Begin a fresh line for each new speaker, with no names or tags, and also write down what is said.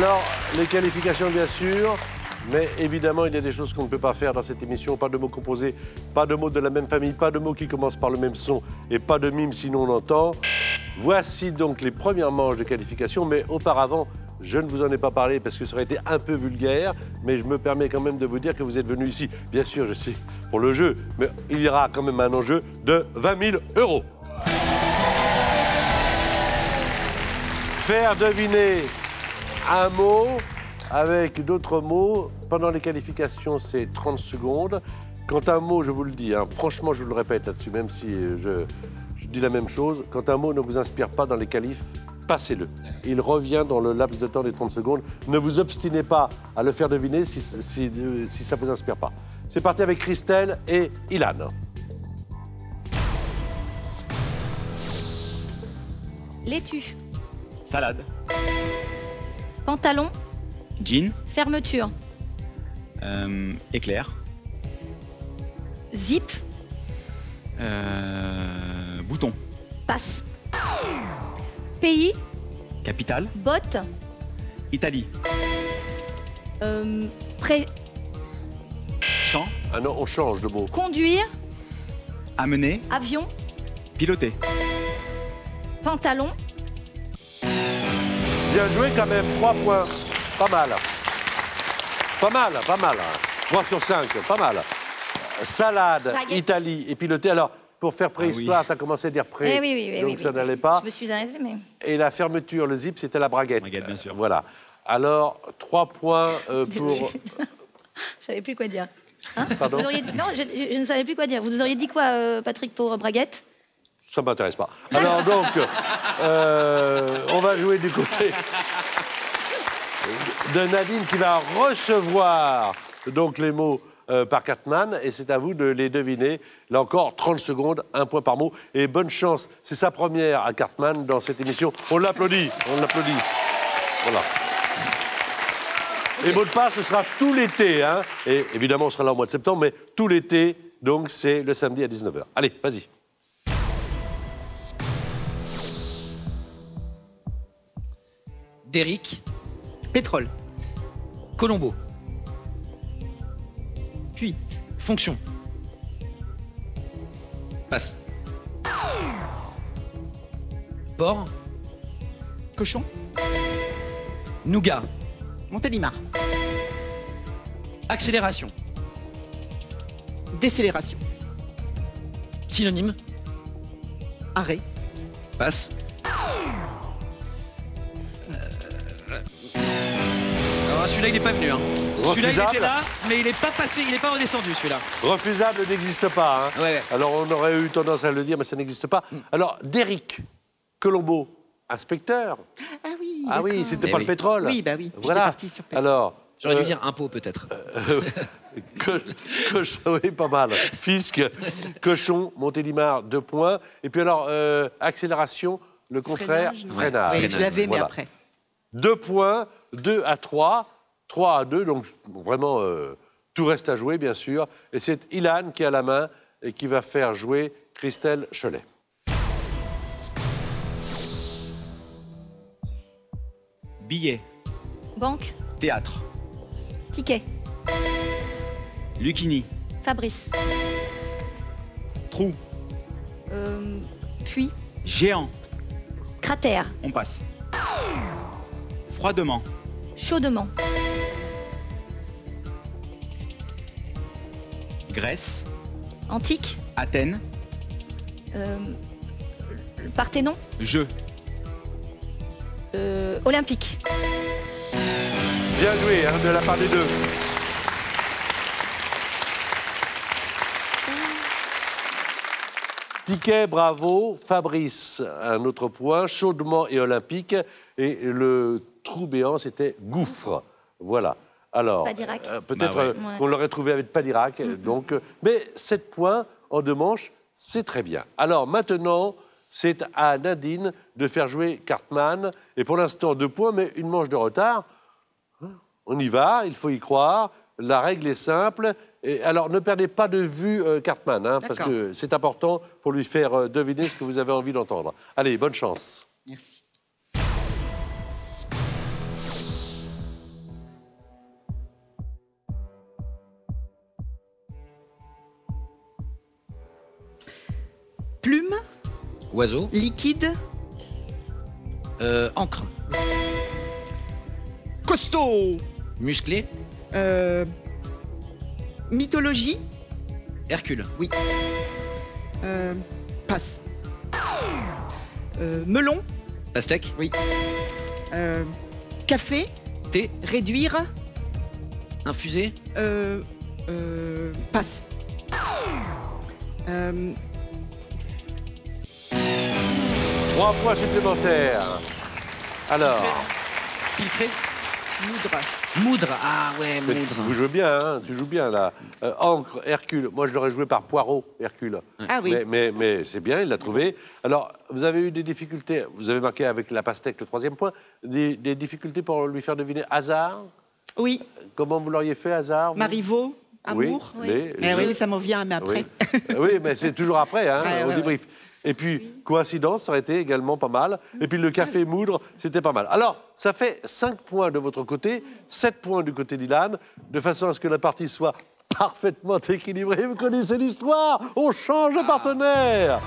Alors, les qualifications, bien sûr, mais évidemment, il y a des choses qu'on ne peut pas faire dans cette émission. Pas de mots composés, pas de mots de la même famille, pas de mots qui commencent par le même son et pas de mime, sinon on entend. Voici donc les premières manches de qualification, mais auparavant, je ne vous en ai pas parlé parce que ça aurait été un peu vulgaire, mais je me permets quand même de vous dire que vous êtes venus ici, bien sûr, je sais, pour le jeu, mais il y aura quand même un enjeu de 20 000 €. Faire deviner un mot avec d'autres mots. Pendant les qualifications, c'est 30 secondes. Quand un mot, je vous le dis, hein, franchement, je vous le répète là-dessus, même si je dis la même chose, quand un mot ne vous inspire pas dans les qualifs, passez-le. Il revient dans le laps de temps des 30 secondes. Ne vous obstinez pas à le faire deviner si ça ne vous inspire pas. C'est parti avec Christelle et Ilan.
Laitue.
Salade.
Pantalon.
Jean.
Fermeture.
Éclair.
Zip.
Bouton.
Passe. Pays.
Capitale.
Botte.
Italie. Champ.
Ah non, on change de mot.
Conduire.
Amener.
Avion.
Piloter.
Pantalon.
Bien joué quand même, 3 points. Pas mal. Pas mal, pas mal. 3 sur 5, pas mal. Salade,
Baguette.
Italie et piloté. Alors, pour faire préhistoire, tu as commencé à dire pré, donc ça n'allait pas.
Je me suis arrêtée, mais...
Et la fermeture, le zip, c'était la braguette.
Braguette, bien sûr.
Voilà. Alors, 3 points pour...
Je savais plus quoi dire. Hein
Pardon?
Vous auriez... Non, je ne savais plus quoi dire. Vous nous auriez dit quoi, Patrick, pour braguette?
Ça ne m'intéresse pas. Alors donc, on va jouer du côté de Nadine qui va recevoir donc les mots par Cartman et c'est à vous de les deviner. Là encore, 30 secondes, 1 point par mot. Et bonne chance, c'est sa première à Cartman dans cette émission. On l'applaudit, on l'applaudit. Voilà. Et mot de passe, ce sera tout l'été. Hein. Et évidemment, on sera là au mois de septembre, mais tout l'été, donc c'est le samedi à 19h. Allez, vas-y.
Derrick. Pétrole. Colombo. Puis. Fonction. Passe. Porc. Cochon. Nougat. Montélimar. Accélération. Décélération. Synonyme. Arrêt. Passe. Alors celui-là, il n'est pas venu. Hein. Celui-là, il était là, mais il n'est pas passé, il n'est pas redescendu, celui-là.
Refusable n'existe pas. Hein.
Ouais.
Alors, on aurait eu tendance à le dire, mais ça n'existe pas. Alors, Derrick Colombo, inspecteur.
Ah oui,
Ah oui, c'était pas le pétrole.
Oui, bah oui.
Voilà.
J'étais partie sur pétrole.
Alors,
J'aurais dû dire impôt, peut-être.
cochon, oui, pas mal. Fisc, cochon, Montélimar, 2 points. Et puis alors, accélération, le contraire, freinage.
Oui, je l'avais, mais
Voilà.
après.
2 points, 2 à 3, 3 à 2, donc vraiment, tout reste à jouer, bien sûr. Et c'est Ilan qui a la main et qui va faire jouer Christelle Cholet.
Billet.
Banque.
Théâtre.
Ticket.
Lucchini.
Fabrice.
Trou.
Puits.
Géant.
Cratère.
On passe. Froidement.
Chaudement.
Grèce.
Antique.
Athènes.
Le Parthénon.
Jeu.
Olympique.
Bien joué, hein, de la part des deux. Ticket, bravo. Fabrice, un autre point. Chaudement et olympique. Et le trou béant, c'était gouffre. Voilà. Alors,
Padirac.
peut-être
Bah ouais.
qu'on l'aurait trouvé avec Padirac. Donc, mais 7 points en 2 manches, c'est très bien. Alors, maintenant, c'est à Nadine de faire jouer Cartman. Et pour l'instant, 2 points, mais une manche de retard. On y va, il faut y croire. La règle est simple. Et alors, ne perdez pas de vue Cartman, hein, parce que c'est important pour lui faire deviner ce que vous avez envie d'entendre. Allez, bonne chance.
Merci. Plume,
Oiseau.
liquide,
Encre.
costaud,
Musclé.
mythologie,
Hercule.
oui. Passe. Melon,
Pastèque.
oui. Café,
Thé.
réduire,
Infusé.
passe.
3 points supplémentaires. Alors,
Filtré.
Moudre.
Moudre. Ah ouais,
mais
moudre.
vous jouez bien, hein, tu joues bien là. Encre, Hercule. Moi, je l'aurais joué par Poirot, Hercule.
Ah oui.
Mais c'est bien, il l'a trouvé. Alors, vous avez eu des difficultés. Vous avez marqué avec la pastèque le 3e point. Des difficultés pour lui faire deviner hasard.
Oui.
Comment vous l'auriez fait, hasard vous
Marivaux, amour.
Oui,
Oui, mais ça m'en vient, mais après.
Oui, oui, mais c'est toujours après, hein,
Ouais,
au
ouais,
débrief. Et puis, coïncidence, ça aurait été également pas mal. Et puis, le café moudre, c'était pas mal. Alors, ça fait 5 points de votre côté, 7 points du côté d'Ilan, de façon à ce que la partie soit parfaitement équilibrée. Vous connaissez l'histoire, on change de partenaire.